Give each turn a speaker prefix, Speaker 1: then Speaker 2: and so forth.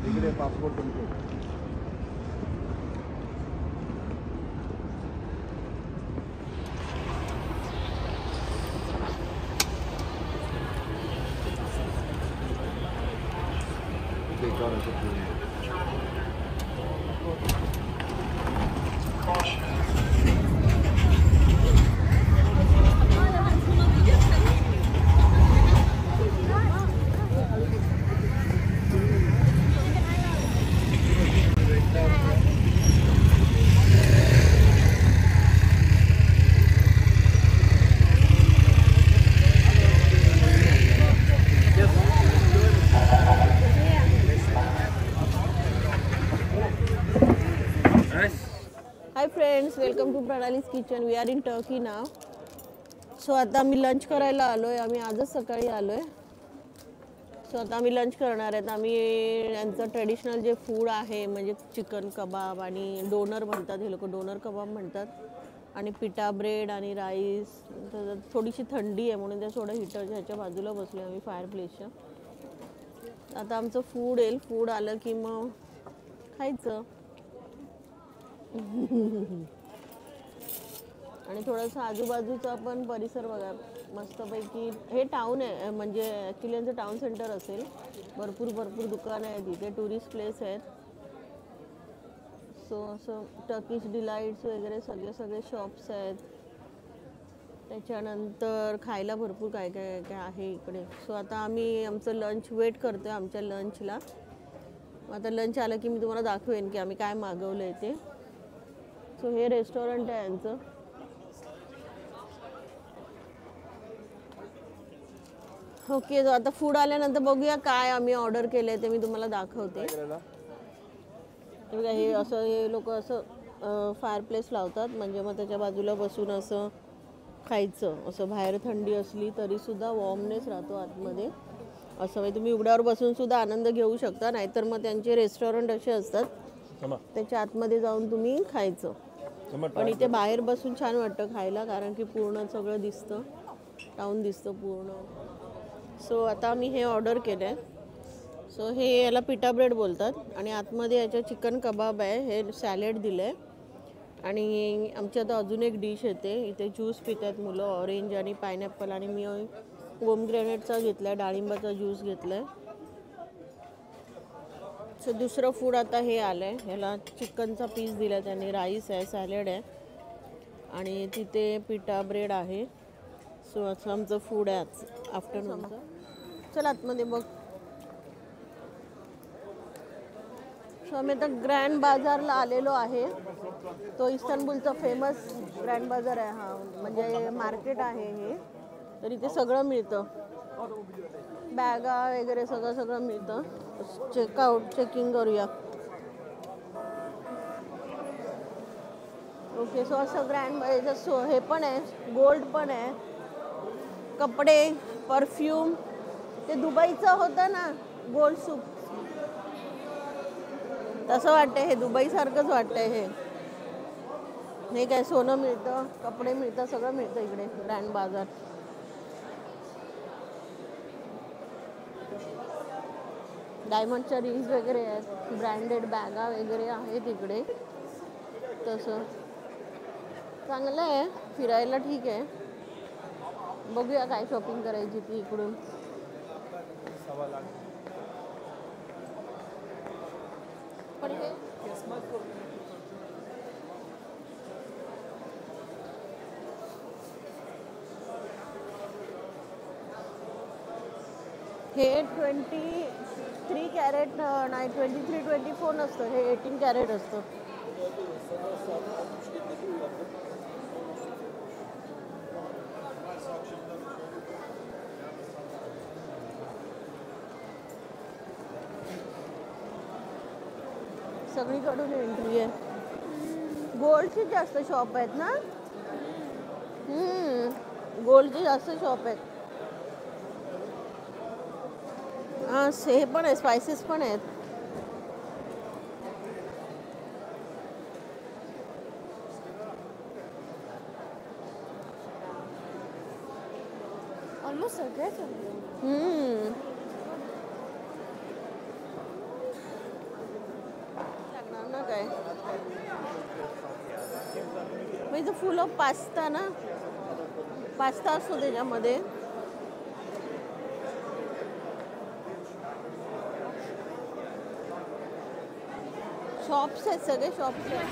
Speaker 1: इकडे पासपोर्ट तुमचे
Speaker 2: hi friends, welcome to Pranali's kitchen. We are in Turkey now. So आता आम्ही लंच करायला आलो आहे. आम्ही आजच सकाळी आलो आहे. सो आता आम्ही लंच करणार आहेत. आम्ही यांचं ट्रेडिशनल जे फूड आहे म्हणजे चिकन कबाब आणि डोनर म्हणतात, हे लोक डोनर कबाब म्हणतात, आणि पिठा ब्रेड आणि राईस. थोडीशी थंडी आहे म्हणून त्या थोडं हिटरच्या ह्याच्या बाजूला बसलो आम्ही फायर प्लेसच्या. आता आमचं फूड येईल. फूड आलं की मग खायचं. आणि थोडंसं आजूबाजूचा पण परिसर बघा मस्तपैकी. हे टाऊन आहे म्हणजे ॲक्च्युली यांचं टाऊन सेंटर असेल. भरपूर दुकानं आहेत इथे, टुरिस्ट प्लेस आहेत. सो असं टर्किश डिलाईट्स वगैरे सगळे शॉप्स आहेत. त्याच्यानंतर खायला भरपूर काय आहे इकडे. सो आता आम्ही आमचं लंच वेट करतो आहे आमच्या लंचला. आता लंच आलं की मी तुम्हाला दाखवेन की आम्ही काय मागवलं आहे ते. सो हे रेस्टॉरंट आहे यांचं. ओके, आता फूड आल्यानंतर बघूया काय आम्ही ऑर्डर केलं ते मी तुम्हाला दाखवते. हे असं हे लोक असं फायर प्लेस लावतात म्हणजे मग त्याच्या बाजूला बसून असं खायचं. असं बाहेर थंडी असली तरीसुद्धा वॉर्मनेस राहतो आतमध्ये. असं म्हणजे तुम्ही उघड्यावर बसून सुद्धा आनंद घेऊ शकता. नाहीतर मग त्यांचे रेस्टॉरंट असे असतात त्याच्या आतमध्ये जाऊन तुम्ही खायचं. पण इथे बाहेर बसून छान वाटतं खायला कारण की पूर्ण सगळं दिसतं, टाऊन दिसतं पूर्ण. सो आता मी हे ऑर्डर केलं आहे. सो हे याला पिठा ब्रेड बोलतात आणि आतमध्ये याच्या चिकन कबाब आहे. हे सॅलेड दिलं आहे. आणि आमच्या आता अजून एक डिश येते. इथे ज्यूस पित आहेत मुलं, ऑरेंज आणि पायनॅपल, आणि मी पोमग्रेनेटचा घेतला आहे, डाळिंबाचा ज्यूस घेतला आहे. सो दुसरं फूड आता हे आलं आहे. ह्याला चिकनचा पीस दिला आहे त्यांनी, राईस आहे, सॅलेड आहे आणि तिथे पिठा ब्रेड आहे. सो असं आमचं फूड आहे आज आफ्टरनूनचं. चल आतमध्ये बघ. सो आम्ही आता ग्रँड बाजारला आलेलो आहे. तो इस्तानबुलचा फेमस ग्रँड बाजार आहे हा, म्हणजे मार्केट आहे हे. तर इथे सगळं मिळतं, बॅगा वगैरे सगळं मिळतं. चेकिंग करूया. ओके, सो असं ग्रँड हे पण आहे, गोल्ड पण आहे, कपडे, परफ्यूम. ते दुबईचं होतं ना गोल्ड सूप, तसं वाटतंय हे, दुबईसारखंच वाटतंय हे. हे काय सोनं मिळतं, कपडे मिळतं, सगळं मिळतं इकडे ग्रँड बाजार. डायमंडच्या रिंग्स वगैरे आहेत, ब्रँडेड बॅगा वगैरे आहेत इकडे. तसं चांगलं आहे फिरायला, ठीक आहे. बघूया काय शॉपिंग करायची ती इकडून. पण हे 23 कॅरेट नाही, 23-24 नसतं हे, 18 कॅरेट असतं. सगळीकडून एंट्री आहे. गोल्डचे जास्त शॉप आहेत ना, गोल्डचे जास्त शॉप आहेत. हां, हे पण आहे, स्पायसेस पण आहेत.
Speaker 3: ऑलमोस्ट सगळ्याच.
Speaker 2: इज फुल ऑफ पास्ता ना, पास्ता असतो त्याच्यामध्ये. शॉप्स आहेत, सगळे शॉप्स आहेत.